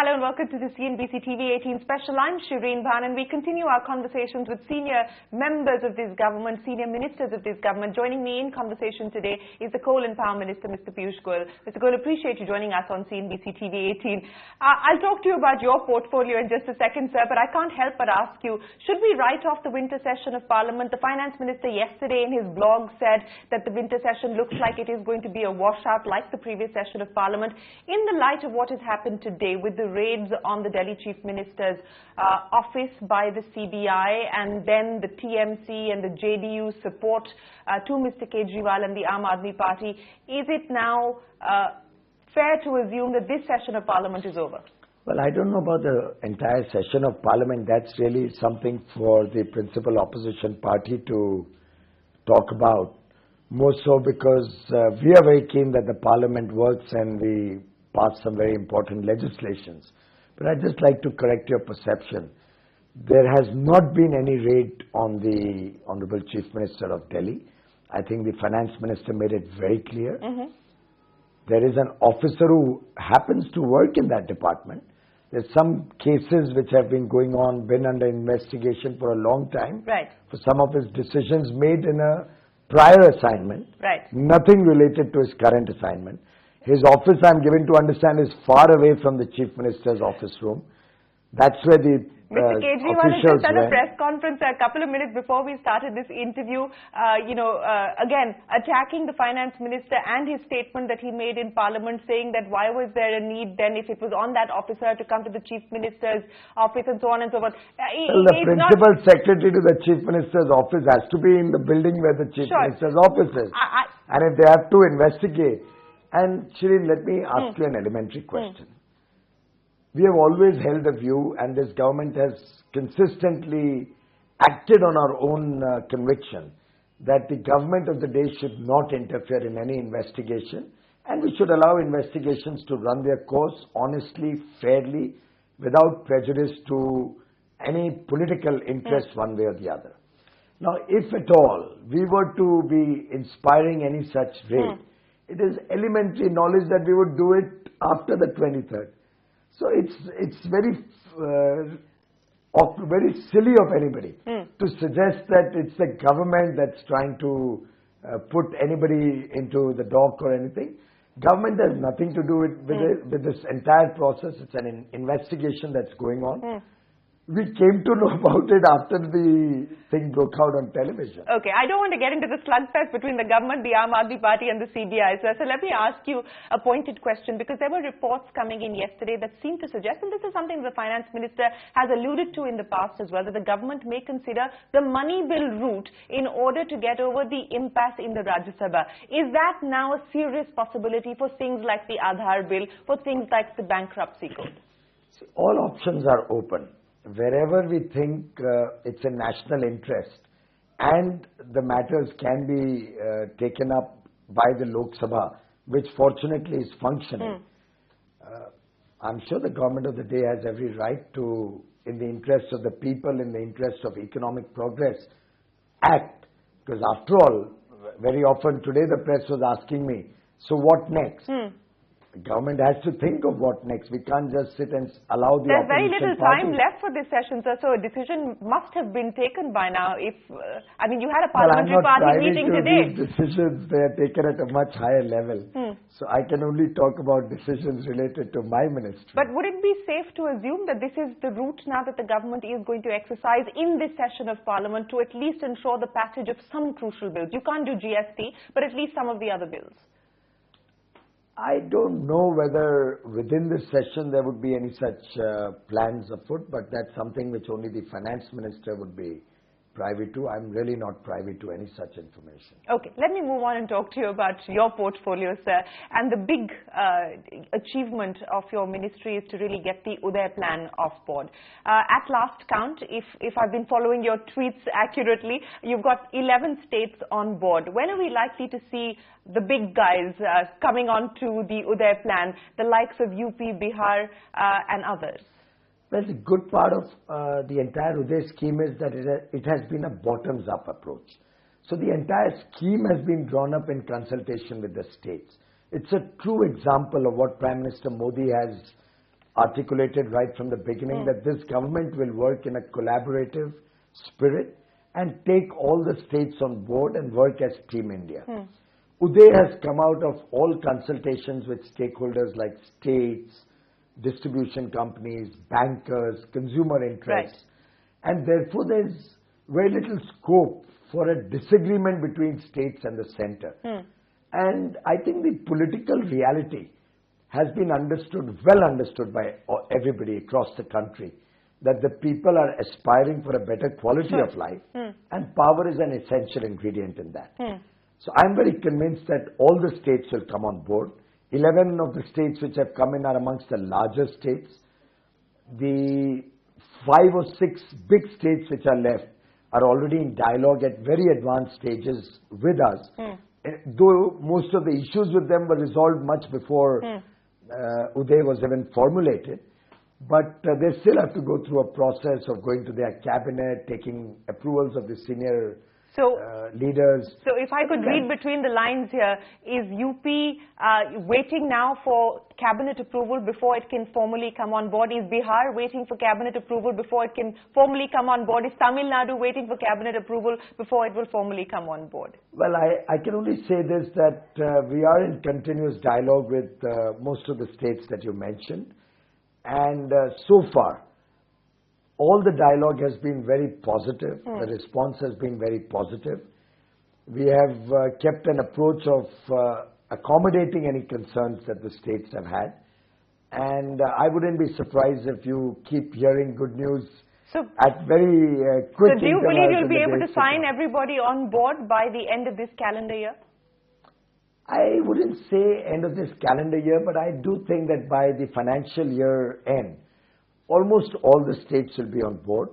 Hello and welcome to the CNBC-TV18 special. I'm Shereen Bhan and we continue our conversations with senior members of this government, senior ministers of this government. Joining me in conversation today is the Coal and Power Minister, Mr. Piyush Goyal. Mr. Goyal, appreciate you joining us on CNBC-TV18. I'll talk to you about your portfolio in just a second, sir, but I can't help but ask you, should we write off the winter session of Parliament? The Finance Minister yesterday in his blog said that the winter session looks like it is going to be a washout like the previous session of Parliament. In the light of what has happened today with the raids on the Delhi Chief Minister's office by the CBI and then the TMC and the JDU support to Mr. Kejriwal and the Aam Aadmi Party, is it now fair to assume that this session of Parliament is over? Well, I don't know about the entire session of Parliament. That's really something for the principal opposition party to talk about. More so because we are very keen that the Parliament works and we pass some very important legislations. But I'd just like to correct your perception. There has not been any raid on the Honorable Chief Minister of Delhi. I think the Finance Minister made it very clear. There is an officer who happens to work in that department. There's some cases which have been going on, been under investigation for a long time. Right. For some of his decisions made in a prior assignment. Right. Nothing related to his current assignment. His office, I'm given to understand, is far away from the Chief Minister's office room. That's where the Mr. Kejriwal has just done a press conference a couple of minutes before we started this interview, again, attacking the Finance Minister and his statement that he made in Parliament, saying that why was there a need then if it was on that officer to come to the Chief Minister's office and so on and so forth. Well, the principal secretary to the Chief Minister's office has to be in the building where the Chief Minister's office is. And if they have to investigate. And Shereen, let me ask you an elementary question. We have always held the view, and this government has consistently acted on our own conviction, that the government of the day should not interfere in any investigation, and we should allow investigations to run their course honestly, fairly, without prejudice to any political interest one way or the other. Now, if at all we were to be inspiring any such raid, it is elementary knowledge that we would do it after the 23rd. So it's very silly of anybody to suggest that it's the government that's trying to put anybody into the dock or anything. Government has nothing to do with this entire process. It's an investigation that's going on. We came to know about it after the thing broke out on television. Okay, I don't want to get into the slugfest between the government, the Aam Aadmi Party and the CBI. So let me ask you a pointed question, because there were reports coming in yesterday that seemed to suggest, and this is something the Finance Minister has alluded to in the past as well, that the government may consider the money bill route in order to get over the impasse in the Rajya Sabha. Is that now a serious possibility for things like the Aadhaar bill, for things like the bankruptcy code? So all options are open. Wherever we think it's a national interest and the matters can be taken up by the Lok Sabha, which fortunately is functioning, I'm sure the government of the day has every right to, in the interest of the people, in the interest of economic progress, act. Because after all, very often today the press was asking me, so what next? The government has to think of what next. We can't just sit and allow the opposition party. There's very little time left for this session, sir, so a decision must have been taken by now. You had a parliamentary party meeting today. These decisions, they are taken at a much higher level. So I can only talk about decisions related to my ministry. But would it be safe to assume that this is the route now that the government is going to exercise in this session of Parliament to at least ensure the passage of some crucial bills? You can't do GST, but at least some of the other bills. I don't know whether within this session there would be any such plans afoot, but that's something which only the Finance Minister would be privy to. I'm really not privy to any such information. Okay, let me move on and talk to you about your portfolio, sir. And the big achievement of your ministry is to really get the Uday plan off board. At last count, if I've been following your tweets accurately, you've got 11 states on board. When are we likely to see the big guys coming on to the Uday plan, the likes of UP, Bihar and others? Well, the good part of the entire Uday scheme is that it has been a bottoms-up approach. So the entire scheme has been drawn up in consultation with the states. It's a true example of what Prime Minister Modi has articulated right from the beginning that this government will work in a collaborative spirit and take all the states on board and work as Team India. Uday has come out of all consultations with stakeholders like states, distribution companies, bankers, consumer interests. And therefore there's very little scope for a disagreement between states and the center. And I think the political reality has been well understood by everybody across the country, that the people are aspiring for a better quality of life, and power is an essential ingredient in that. So I'm very convinced that all the states will come on board. 11 of the states which have come in are amongst the larger states. The 5 or 6 big states which are left are already in dialogue at very advanced stages with us. Though most of the issues with them were resolved much before Uday was even formulated. But they still have to go through a process of going to their cabinet, taking approvals of the senior leaders. So if I could read between the lines here, is UP waiting now for cabinet approval before it can formally come on board? Is Bihar waiting for cabinet approval before it can formally come on board? Is Tamil Nadu waiting for cabinet approval before it will formally come on board? Well, I can only say this, that we are in continuous dialogue with most of the states that you mentioned. And so far, all the dialogue has been very positive. The response has been very positive. We have kept an approach of accommodating any concerns that the states have had. And I wouldn't be surprised if you keep hearing good news at very quick intervals. So do you believe you'll be able to sign everybody on board by the end of this calendar year? I wouldn't say end of this calendar year, but I do think that by the financial year end, almost all the states will be on board.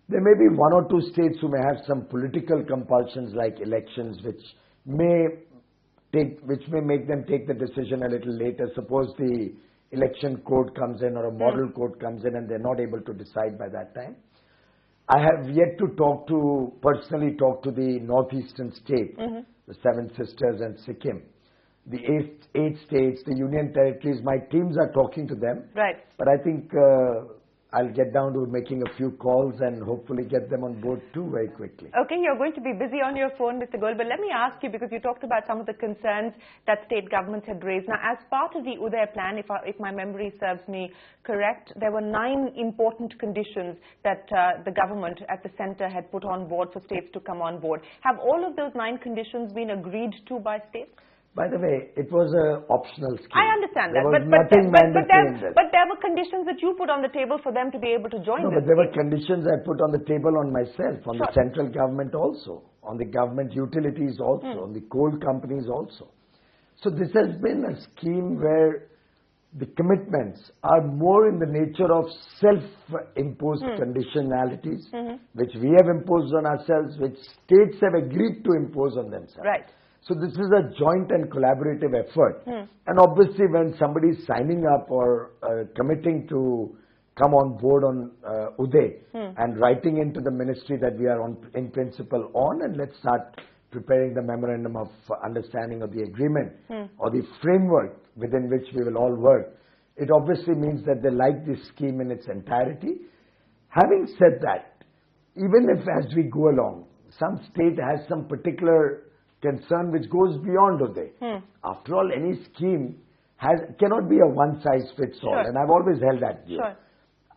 There may be 1 or 2 states who may have some political compulsions like elections, which may make them take the decision a little later. Suppose the election code comes in or a model code comes in and they're not able to decide by that time. I have yet to personally talk to the northeastern states, the 7 Sisters and Sikkim. The 8 states, the union territories, my teams are talking to them. Right. But I think I'll get down to making a few calls and hopefully get them on board too very quickly. Okay, you're going to be busy on your phone, Mr. Goyal, but let me ask you, because you talked about some of the concerns that state governments had raised. Now, as part of the Uday plan, if my memory serves me correct, there were 9 important conditions that the government at the center had put on board for states to come on board. Have all of those 9 conditions been agreed to by states? By the way, it was an optional scheme. I understand that. There was nothing mandatory in this. But there were conditions that you put on the table for them to be able to join No, but there were conditions I put on the table on myself, on the central government also, on the government utilities also, on the coal companies also. So this has been a scheme where the commitments are more in the nature of self-imposed conditionalities, which we have imposed on ourselves, which states have agreed to impose on themselves. Right. So this is a joint and collaborative effort. And obviously when somebody is signing up or committing to come on board on Uday and writing into the ministry that we are in principle on, and let's start preparing the memorandum of understanding of the agreement or the framework within which we will all work, it obviously means that they like this scheme in its entirety. Having said that, even if as we go along, some state has some particular concern which goes beyond Uday. After all, any scheme cannot be a one-size-fits-all, and I've always held that view.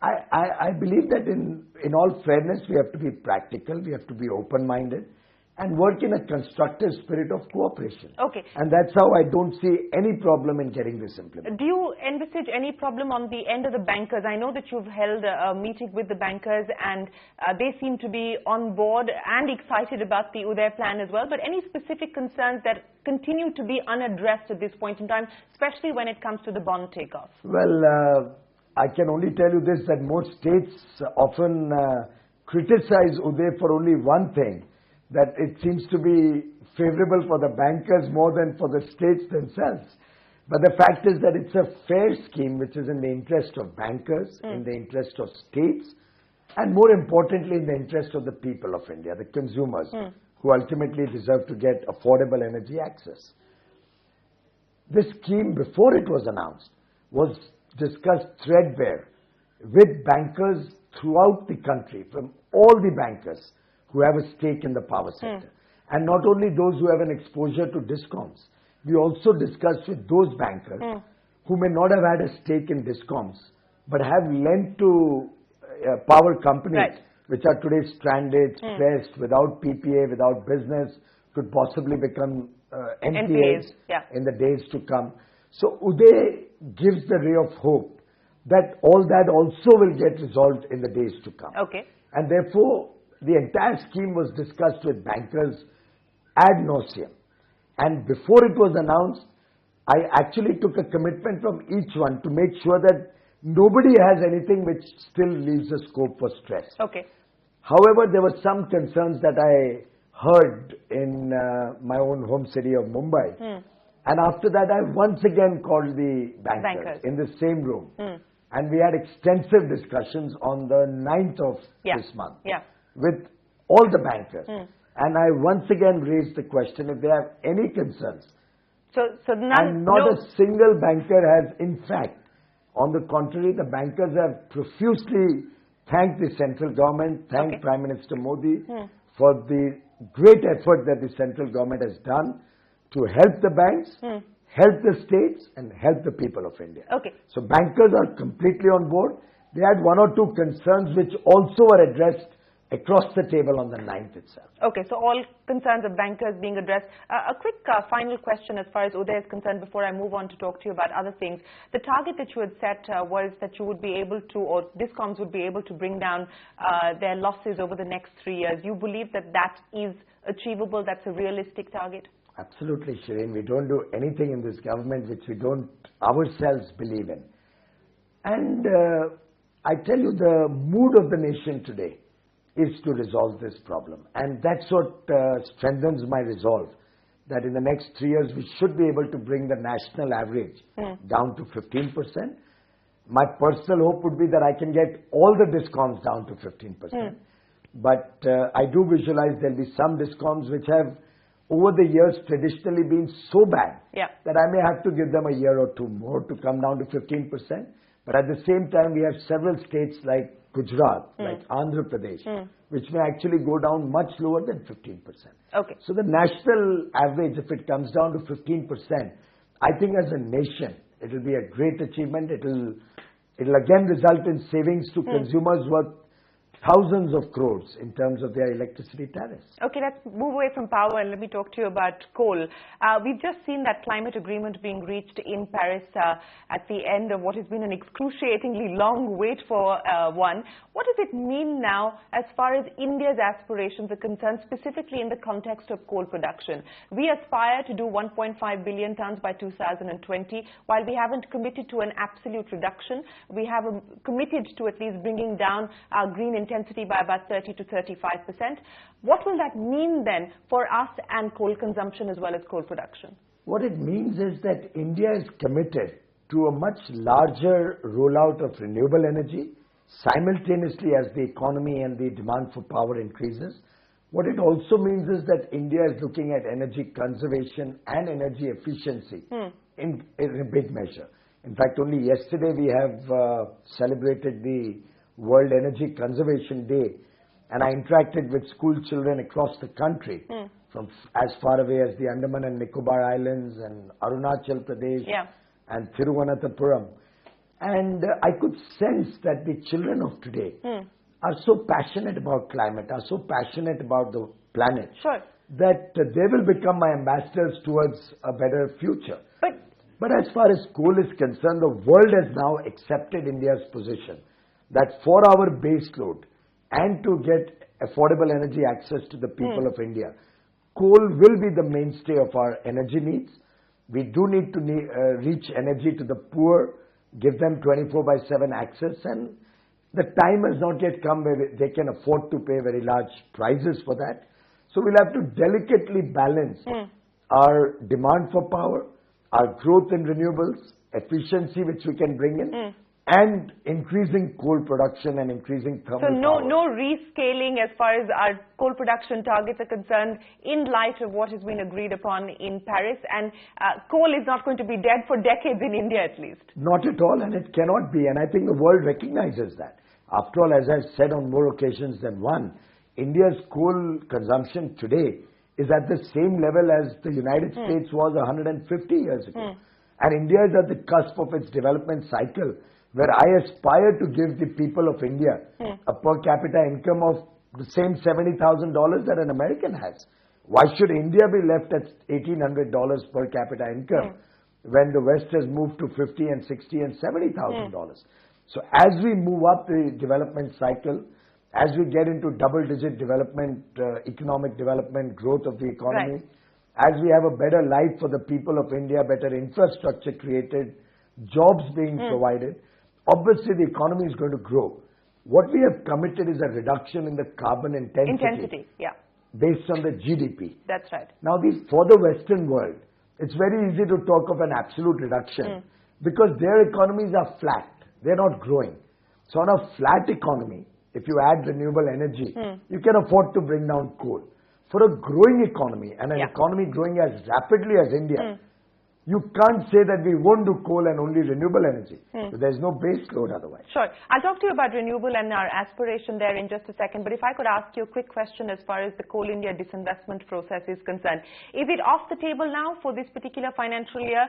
I believe that in all fairness, we have to be practical, we have to be open-minded, and work in a constructive spirit of cooperation. Okay. And that's how I don't see any problem in getting this implemented. Do you envisage any problem on the end of the bankers? I know that you've held a meeting with the bankers and they seem to be on board and excited about the Uday plan as well, but any specific concerns that continue to be unaddressed at this point in time, especially when it comes to the bond takeoff? Well, I can only tell you this, that most states often criticize Uday for only one thing, that it seems to be favorable for the bankers more than for the states themselves. But the fact is that it's a fair scheme which is in the interest of bankers, in the interest of states, and more importantly in the interest of the people of India, the consumers, who ultimately deserve to get affordable energy access. This scheme, before it was announced, was discussed threadbare with bankers throughout the country, from all the bankers who have a stake in the power sector. And not only those who have an exposure to DISCOMs, we also discussed with those bankers who may not have had a stake in DISCOMs, but have lent to power companies which are today stranded, stressed, without PPA, without business, could possibly become NPAs in the days to come. So Uday gives the ray of hope that all that also will get resolved in the days to come. And therefore, the entire scheme was discussed with bankers ad nauseum. And before it was announced, I actually took a commitment from each one to make sure that nobody has anything which still leaves a scope for stress. However, there were some concerns that I heard in my own home city of Mumbai. And after that, I once again called the bankers in the same room. And we had extensive discussions on the 9th of this month with all the bankers. And I once again raised the question if they have any concerns. And not a single banker has, in fact, on the contrary, the bankers have profusely thanked the central government, thanked Prime Minister Modi for the great effort that the central government has done to help the banks, help the states, and help the people of India. So bankers are completely on board. They had one or two concerns which also were addressed across the table on the 9th itself. So all concerns of bankers being addressed. A quick final question as far as Uday is concerned before I move on to talk to you about other things. The target that you had set was that you would be able to, or DISCOMs would be able to bring down their losses over the next 3 years. You believe that that is achievable, that's a realistic target? Absolutely, Shereen. We don't do anything in this government which we don't ourselves believe in. And I tell you, the mood of the nation today is to resolve this problem. And that's what strengthens my resolve, that in the next 3 years we should be able to bring the national average down to 15%. My personal hope would be that I can get all the DISCOMs down to 15%. But I do visualize there'll be some DISCOMs which have over the years traditionally been so bad that I may have to give them a year or two more to come down to 15%. But at the same time, we have several states like Gujarat, like Andhra Pradesh, which may actually go down much lower than 15%. So the national average, if it comes down to 15%, I think as a nation, it will be a great achievement. It will again result in savings to consumers worth thousands of crores in terms of their electricity tariffs. Let's move away from power and let me talk to you about coal. We've just seen that climate agreement being reached in Paris at the end of what has been an excruciatingly long wait for one. What does it mean now as far as India's aspirations are concerned, specifically in the context of coal production? We aspire to do 1.5 billion tons by 2020. While we haven't committed to an absolute reduction, we have committed to at least bringing down our green intensity by about 30 to 35%. What will that mean then for us and coal consumption as well as coal production? What it means is that India is committed to a much larger rollout of renewable energy simultaneously as the economy and the demand for power increases. What it also means is that India is looking at energy conservation and energy efficiency in a big measure. In fact, only yesterday we have celebrated the World Energy Conservation Day, and I interacted with school children across the country from as far away as the Andaman and Nicobar Islands and Arunachal Pradesh and Thiruvananthapuram. And I could sense that the children of today are so passionate about climate, are so passionate about the planet, that they will become my ambassadors towards a better future. But as far as coal is concerned, the world has now accepted India's position that for our base load and to get affordable energy access to the people of India, coal will be the mainstay of our energy needs. We do need to reach energy to the poor, give them 24/7 access, and the time has not yet come where they can afford to pay very large prices for that. So we'll have to delicately balance our demand for power, our growth in renewables, efficiency which we can bring in, and increasing coal production and increasing thermal power. So no rescaling as far as our coal production targets are concerned in light of what has been agreed upon in Paris, and coal is not going to be dead for decades in India at least. Not at all, and it cannot be, and I think the world recognizes that. After all, as I've said on more occasions than one, India's coal consumption today is at the same level as the United States was 150 years ago. And India is at the cusp of its development cycle, where I aspire to give the people of India a per capita income of the same $70,000 that an American has. Why should India be left at $1,800 per capita income when the West has moved to $50,000 and $60,000 and $70,000? So as we move up the development cycle, as we get into double-digit development, economic development, growth of the economy, as we have a better life for the people of India, better infrastructure created, jobs being provided, obviously the economy is going to grow. What we have committed is a reduction in the carbon intensity based on the GDP. That's right. Now, for the Western world, it's very easy to talk of an absolute reduction because their economies are flat. They're not growing. So on a flat economy, if you add renewable energy, you can afford to bring down coal. For a growing economy and an economy growing as rapidly as India, you can't say that we won't do coal and only renewable energy. So there's no base load otherwise. Sure. I'll talk to you about renewable and our aspiration there in just a second. But if I could ask you a quick question as far as the Coal India disinvestment process is concerned. Is it off the table now for this particular financial year?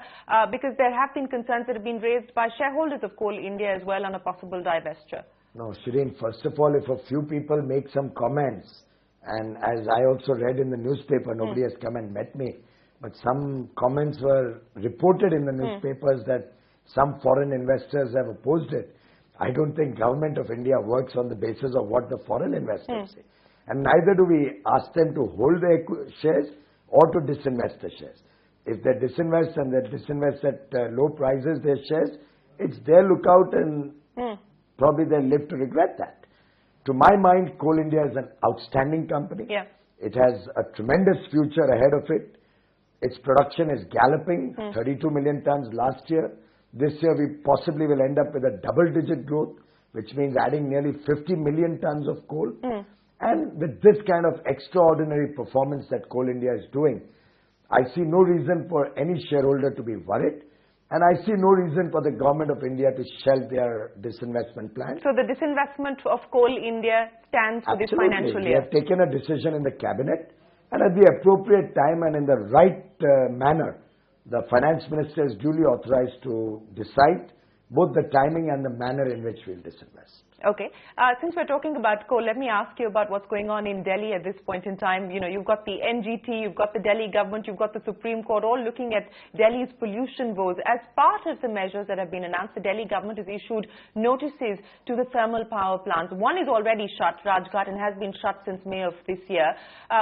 Because there have been concerns that have been raised by shareholders of Coal India as well on a possible divestiture. No, Shereen, first of all, if a few people make some comments, and as I also read in the newspaper, nobody has come and met me, but some comments were reported in the newspapers that some foreign investors have opposed it. I don't think Government of India works on the basis of what the foreign investors say. And neither do we ask them to hold their shares or to disinvest the shares. If they disinvest and they disinvest at low prices their shares, it's their lookout and probably they'll live to regret that. To my mind, Coal India is an outstanding company. It has a tremendous future ahead of it. Its production is galloping, 32 million tons last year. This year we possibly will end up with a double-digit growth, which means adding nearly 50 million tons of coal. And with this kind of extraordinary performance that Coal India is doing, I see no reason for any shareholder to be worried. And I see no reason for the Government of India to shelve their disinvestment plan. So the disinvestment of Coal India stands for this financial year? We have taken a decision in the cabinet, and at the appropriate time and in the right manner, the finance minister is duly authorized to decide both the timing and the manner in which we'll disinvest. Okay. Since we're talking about coal, let me ask you about what's going on in Delhi at this point in time. You know, you've got the NGT, you've got the Delhi government, you've got the Supreme Court all looking at Delhi's pollution woes. As part of the measures that have been announced, the Delhi government has issued notices to the thermal power plants. One is already shut, Rajghat, and has been shut since May of this year.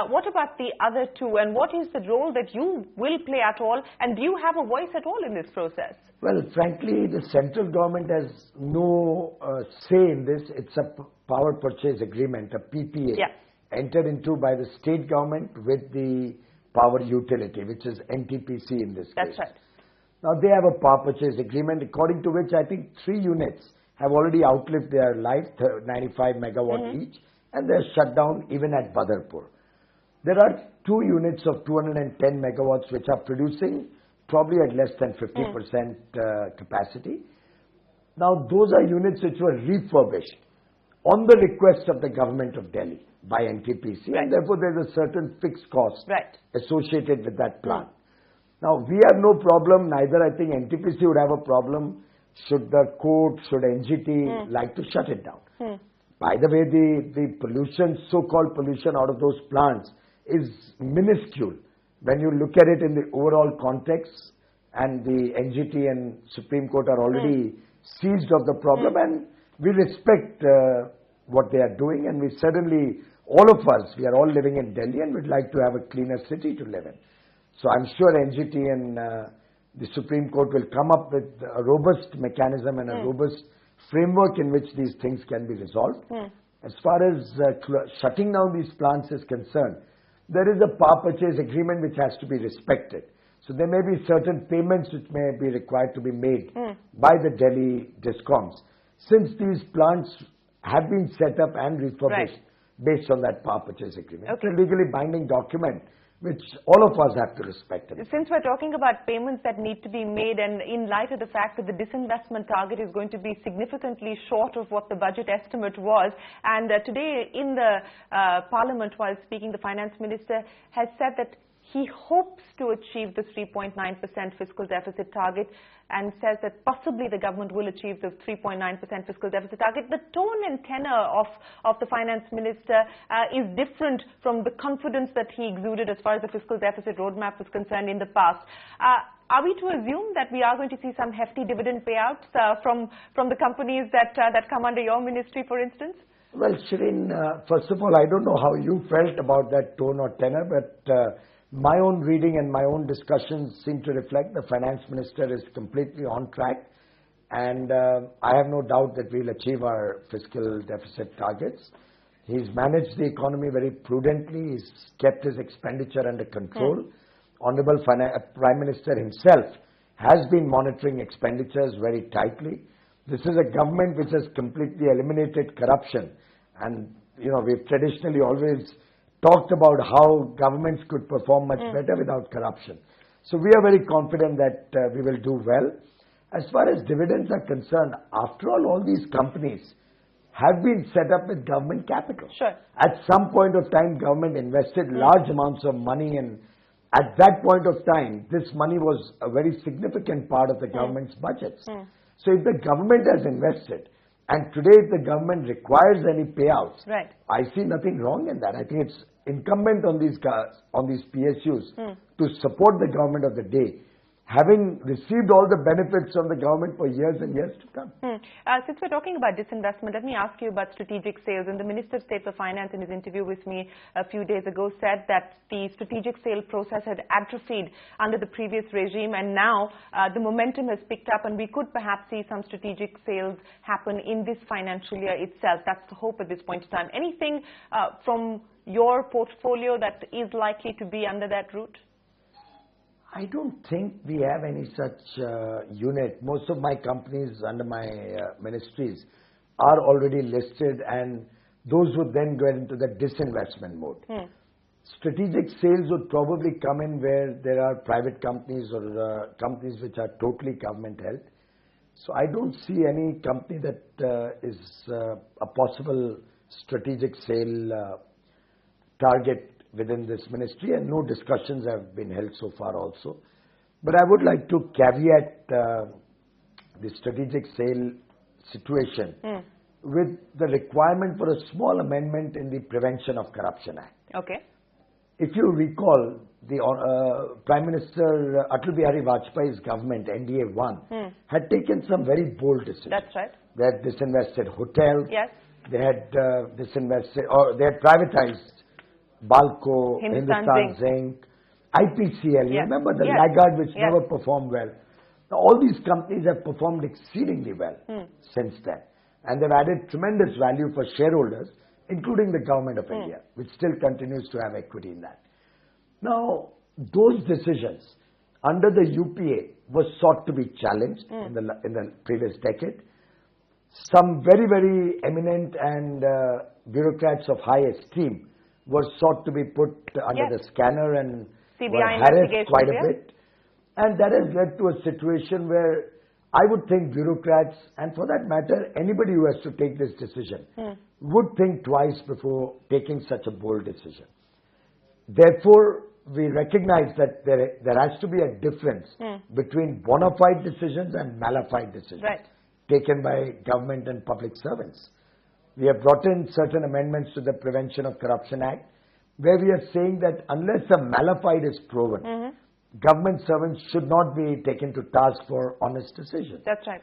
What about the other two, and what is the role that you will play at all, and do you have a voice at all in this process? Well, frankly, the central government has no say in this. It's a power purchase agreement, a PPA, entered into by the state government with the power utility, which is NTPC in this case. That's right. Now, they have a power purchase agreement according to which I think 3 units have already outlived their life, 95 megawatt each, and they're shut down even at Badarpur. There are 2 units of 210 megawatts which are producing probably at less than 50% capacity. Now, those are units which were refurbished on the request of the government of Delhi by NTPC, and therefore there's a certain fixed cost associated with that plant. Now, we have no problem, neither I think NTPC would have a problem should the court, should NGT like to shut it down. By the way, the pollution, so-called pollution out of those plants is minuscule when you look at it in the overall context, and the NGT and Supreme Court are already seized of the problem, and we respect what they are doing, and we certainly, all of us, we are all living in Delhi and we'd like to have a cleaner city to live in. So I'm sure NGT and the Supreme Court will come up with a robust mechanism and a robust framework in which these things can be resolved. As far as shutting down these plants is concerned, there is a power purchase agreement which has to be respected. So there may be certain payments which may be required to be made by the Delhi discoms, since these plants have been set up and refurbished based on that power purchase agreement. It's a legally binding document which all of us have to respect. Since we're talking about payments that need to be made, and in light of the fact that the disinvestment target is going to be significantly short of what the budget estimate was, and today in the Parliament, while speaking, the Finance Minister has said that he hopes to achieve the 3.9% fiscal deficit target, and says that possibly the government will achieve the 3.9% fiscal deficit target. The tone and tenor of the Finance Minister is different from the confidence that he exuded as far as the fiscal deficit roadmap was concerned in the past. Are we to assume that we are going to see some hefty dividend payouts from the companies that come under your ministry, for instance? Well, Shereen, first of all, I don't know how you felt about that tone or tenor, but my own reading and my own discussions seem to reflect the Finance Minister is completely on track, and I have no doubt that we'll achieve our fiscal deficit targets. He's managed the economy very prudently. He's kept his expenditure under control. Honorable Prime Minister himself has been monitoring expenditures very tightly. This is a government which has completely eliminated corruption, and we've traditionally always talked about how governments could perform much better without corruption. So we are very confident that we will do well. As far as dividends are concerned, after all these companies have been set up with government capital. Sure. At some point of time, government invested large amounts of money, and at that point of time, this money was a very significant part of the government's budgets. So if the government has invested, and today if the government requires any payouts, I see nothing wrong in that. I think it's incumbent on these PSUs to support the government of the day, having received all the benefits from the government for years and years to come. Since we're talking about disinvestment, let me ask you about strategic sales. And the Minister of State for Finance, in his interview with me a few days ago, said that the strategic sale process had atrophied under the previous regime, and now the momentum has picked up, and we could perhaps see some strategic sales happen in this financial year itself. That's the hope at this point in time. Anything from your portfolio that is likely to be under that route? I don't think we have any such unit. Most of my companies under my ministries are already listed, and those would then go into the disinvestment mode. Strategic sales would probably come in where there are private companies or companies which are totally government held. So I don't see any company that is a possible strategic sale target within this ministry, and no discussions have been held so far also. But I would like to caveat the strategic sale situation with the requirement for a small amendment in the Prevention of Corruption Act. Okay. If you recall, the Prime Minister Atal Bihari Vajpayee's government, NDA-1, had taken some very bold decisions. That's right. They had disinvested hotels. Yes. They had disinvested, or they had privatized Balco, Hindustan Zinc, IPCL. You remember the laggard which never performed well. Now, all these companies have performed exceedingly well since then, and they've added tremendous value for shareholders, including the government of India, which still continues to have equity in that. Now, those decisions under the UPA were sought to be challenged in the previous decade. Some very, very eminent and bureaucrats of high esteem were sought to be put under the scanner and were harassed quite a bit. And that has led to a situation where I would think bureaucrats, and for that matter, anybody who has to take this decision, would think twice before taking such a bold decision. Therefore, we recognize that there has to be a difference between bona fide decisions and mala-fide decisions taken by government and public servants. We have brought in certain amendments to the Prevention of Corruption Act, where we are saying that unless a mala-fide is proven, government servants should not be taken to task for honest decisions. That's right.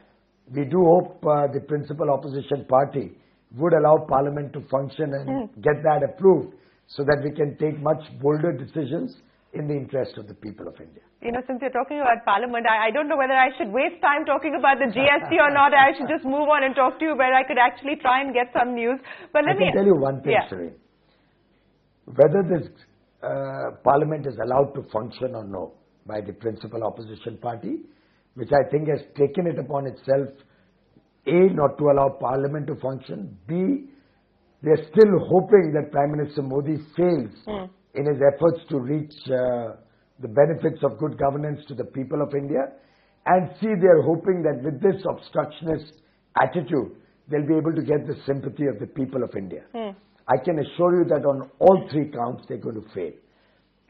We do hope the principal opposition party would allow Parliament to function and get that approved, so that we can take much bolder decisions in the interest of the people of India. Since you're talking about Parliament, I don't know whether I should waste time talking about the GST or not. I should just move on and talk to you where I could actually try and get some news. But I can tell you one thing, Shereen. Whether this Parliament is allowed to function or no, by the principal opposition party, which I think has taken it upon itself, A, not to allow Parliament to function, B, they are still hoping that Prime Minister Modi fails in his efforts to reach the benefits of good governance to the people of India, and C, they are hoping that with this obstructionist attitude, they'll be able to get the sympathy of the people of India. I can assure you that on all three counts, they're going to fail.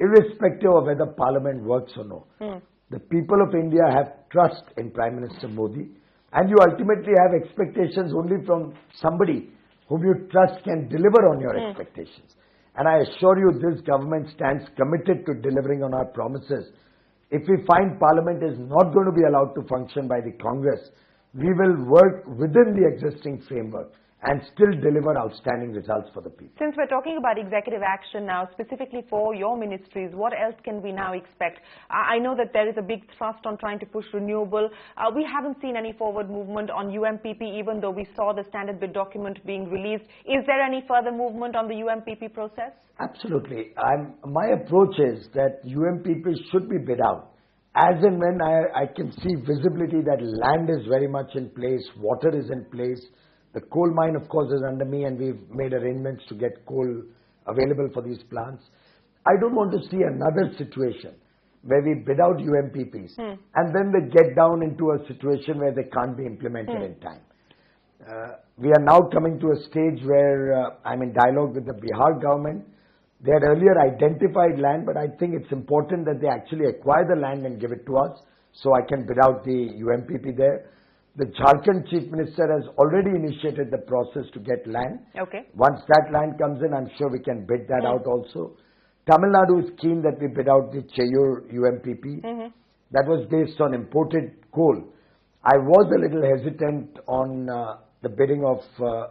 Irrespective of whether Parliament works or no. The people of India have trust in Prime Minister Modi, and you ultimately have expectations only from somebody whom you trust can deliver on your expectations. And I assure you this government stands committed to delivering on our promises. If we find Parliament is not going to be allowed to function by the Congress, we will work within the existing framework and still deliver outstanding results for the people. Since we're talking about executive action now, specifically for your ministries, what else can we now expect? I know that there is a big thrust on trying to push renewable. We haven't seen any forward movement on UMPP, even though we saw the standard bid document being released. Is there any further movement on the UMPP process? Absolutely. My approach is that UMPP should be bid out. As and when I can see visibility that land is very much in place, water is in place. The coal mine, of course, is under me, and we've made arrangements to get coal available for these plants. I don't want to see another situation where we bid out UMPPs and then they get down into a situation where they can't be implemented in time. We are now coming to a stage where I'm in dialogue with the Bihar government. They had earlier identified land, but I think it's important that they actually acquire the land and give it to us so I can bid out the UMPP there. The Jharkhand Chief Minister has already initiated the process to get land. Once that land comes in, I'm sure we can bid that out also. Tamil Nadu is keen that we bid out the Cheyur UMPP. That was based on imported coal. I was a little hesitant on the bidding of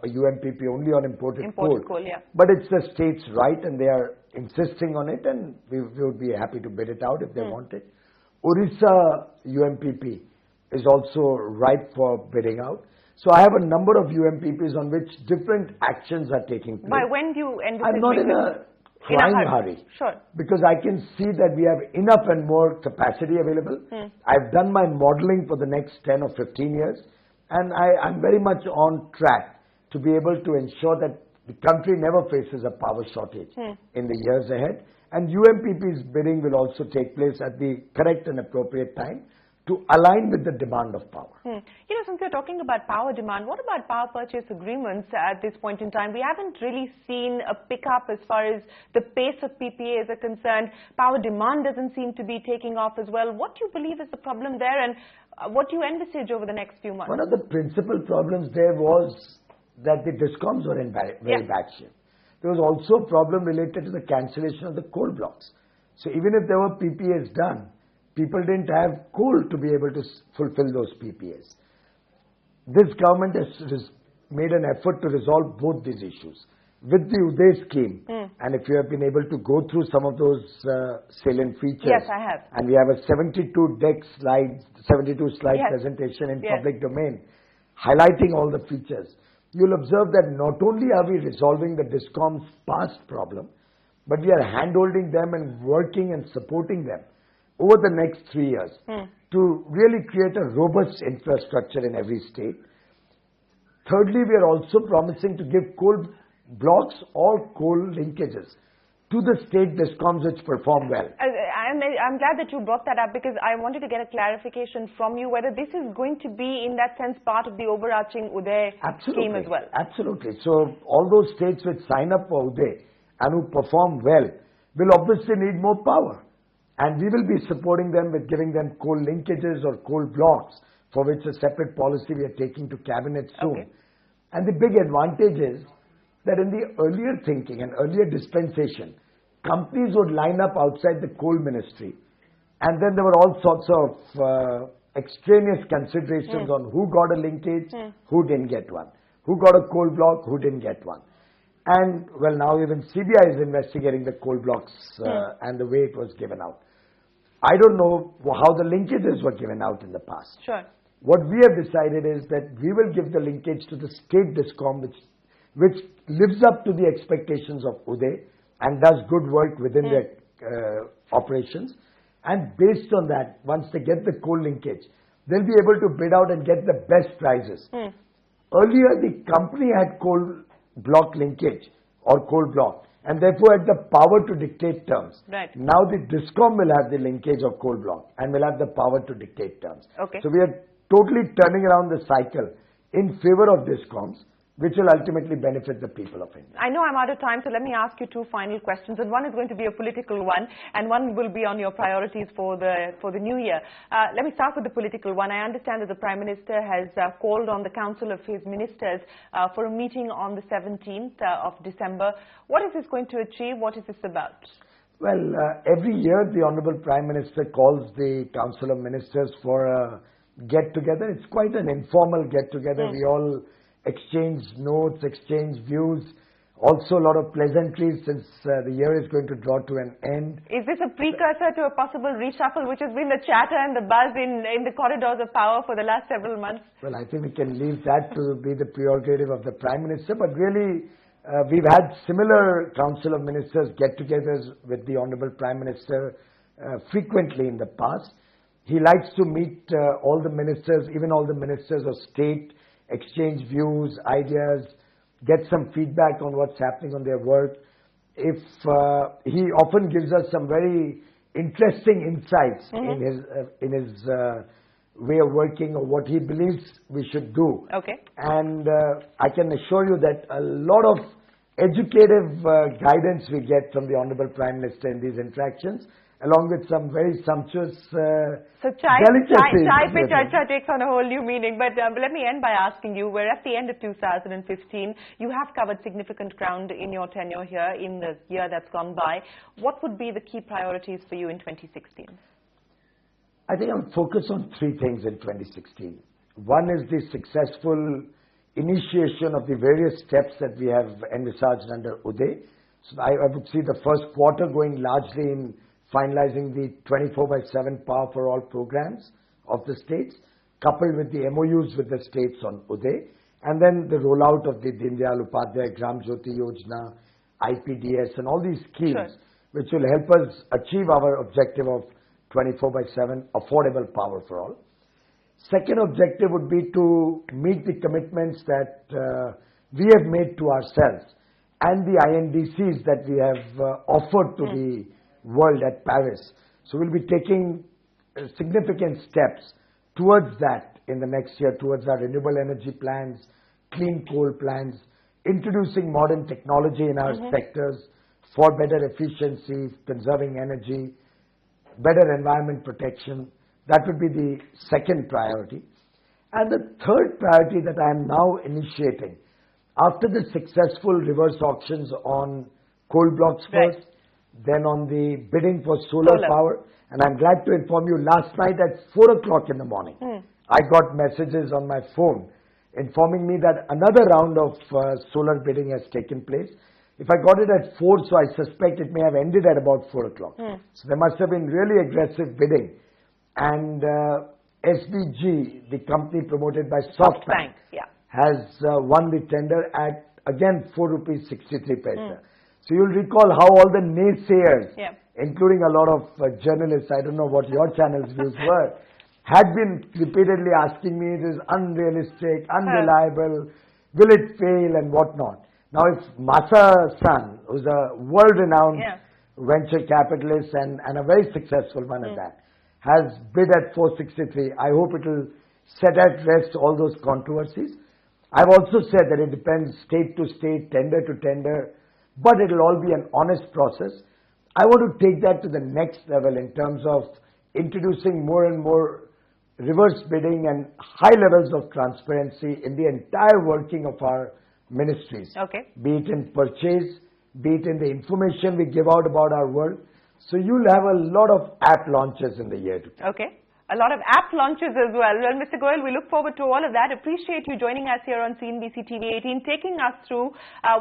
a UMPP only on imported coal. But it's the state's right and they are insisting on it, and we would be happy to bid it out if they want it. Orissa UMPP is also ripe for bidding out. So I have a number of UMPPs on which different actions are taking place. By when do you envisage? I'm not in a flying hurry. Sure. Because I can see that we have enough and more capacity available. I've done my modeling for the next 10 or 15 years, and I'm very much on track to be able to ensure that the country never faces a power shortage in the years ahead. And UMPP's bidding will also take place at the correct and appropriate time to align with the demand of power. You know, since we're talking about power demand, what about power purchase agreements at this point in time? We haven't really seen a pickup as far as the pace of PPAs are concerned. Power demand doesn't seem to be taking off as well. What do you believe is the problem there, and what do you envisage over the next few months? One of the principal problems there was that the DISCOMs were in very bad shape. There was also a problem related to the cancellation of the coal blocks. So even if there were PPAs done, people didn't have coal to be able to fulfill those PPAs. This government has made an effort to resolve both these issues. With the Uday scheme, and if you have been able to go through some of those salient features. Yes, I have. And we have a 72 slide presentation in public domain, highlighting all the features. You'll observe that not only are we resolving the DISCOM's past problem, but we are handholding them and working and supporting them over the next 3 years to really create a robust infrastructure in every state. Thirdly, we are also promising to give coal blocks or coal linkages to the state DISCOMs which perform well. I'm glad that you brought that up, because I wanted to get a clarification from you whether this is going to be, in that sense, part of the overarching Uday scheme as well. Absolutely. So all those states which sign up for Uday and who perform well will obviously need more power. And we will be supporting them with giving them coal linkages or coal blocks, for which a separate policy we are taking to cabinet soon. And the big advantage is that in the earlier thinking and earlier dispensation, companies would line up outside the coal ministry, and then there were all sorts of extraneous considerations on who got a linkage, who didn't get one, who got a coal block, who didn't get one. And well, now even CBI is investigating the coal blocks and the way it was given out. I don't know how the linkages were given out in the past. What we have decided is that we will give the linkage to the state DISCOM which lives up to the expectations of Uday and does good work within their operations. And based on that, once they get the coal linkage, they'll be able to bid out and get the best prices. Earlier, the company had coal block linkage or coal block, and therefore had the power to dictate terms. Right. Now the DISCOM will have the linkage of coal block and will have the power to dictate terms. Okay. So we are totally turning around the cycle in favor of DISCOMs, which will ultimately benefit the people of India. I know I'm out of time, so let me ask you two final questions. And one is going to be a political one, and one will be on your priorities for the new year. Let me start with the political one. I understand that the Prime Minister has called on the Council of his Ministers for a meeting on the 17th of December. What is this going to achieve? What is this about? Well, every year the Honorable Prime Minister calls the Council of Ministers for a get-together. It's quite an informal get-together. We all exchange notes, exchange views, also a lot of pleasantries since the year is going to draw to an end. Is this a precursor to a possible reshuffle, which has been the chatter and the buzz in the corridors of power for the last several months? Well, I think we can leave that to be the prerogative of the Prime Minister, but really we've had similar Council of Ministers get-togethers with the Honorable Prime Minister frequently in the past. He likes to meet all the ministers, even all the ministers of state, exchange views, ideas, get some feedback on what's happening on their work. If he often gives us some very interesting insights in his way of working or what he believes we should do. Okay. And I can assure you that a lot of educative guidance we get from the Honorable Prime Minister in these interactions, along with some very sumptuous delicacies. Chai pe charcha takes on a whole new meaning. But let me end by asking you, we're at the end of 2015. You have covered significant ground in your tenure here in the year that's gone by. What would be the key priorities for you in 2016? I think I'm focused on three things in 2016. One is the successful initiation of the various steps that we have envisaged under Uday. So I would see the first quarter going largely in finalizing the 24/7 Power for All programs of the states, coupled with the MOUs with the states on Uday, and then the rollout of the Deen Dayal Upadhyay Gram Jyoti Yojana, IPDS, and all these schemes, which will help us achieve our objective of 24/7 affordable power for all. Second objective would be to meet the commitments that we have made to ourselves and the INDCs that we have offered to the world at Paris. So we'll be taking significant steps towards that in the next year, towards our renewable energy plans, clean coal plans, introducing modern technology in our sectors for better efficiency, conserving energy, better environment protection. That would be the second priority. And the third priority that I am now initiating, after the successful reverse auctions on coal blocks first, then on the bidding for solar power, and I'm glad to inform you, last night at 4 o'clock in the morning, I got messages on my phone informing me that another round of solar bidding has taken place. If I got it at 4, so I suspect it may have ended at about 4 o'clock. So there must have been really aggressive bidding. And SBG, the company promoted by SoftBank, has won the tender at, again, 4 rupees 63 paisa. So you'll recall how all the naysayers, including a lot of journalists, I don't know what your channel's views were, had been repeatedly asking me, it is unrealistic, unreliable, will it fail and whatnot. Now if Masa-san, who's a world-renowned venture capitalist and a very successful one at that, has bid at 463, I hope it will set at rest all those controversies. I've also said that it depends state to state, tender to tender, but it will all be an honest process. I want to take that to the next level in terms of introducing more and more reverse bidding and high levels of transparency in the entire working of our ministries. Be it in purchase, be it in the information we give out about our work. So you'll have a lot of app launches in the year to come. A lot of app launches as well. Well, Mr. Goyal, we look forward to all of that. Appreciate you joining us here on CNBC-TV18, taking us through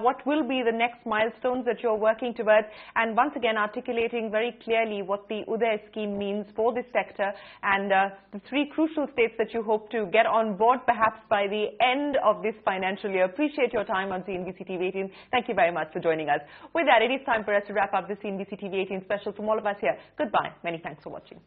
what will be the next milestones that you're working towards, and once again articulating very clearly what the Uday scheme means for this sector and the 3 crucial states that you hope to get on board perhaps by the end of this financial year. Appreciate your time on CNBC-TV18. Thank you very much for joining us. With that, it is time for us to wrap up the CNBC-TV18 special from all of us here. Goodbye. Many thanks for watching.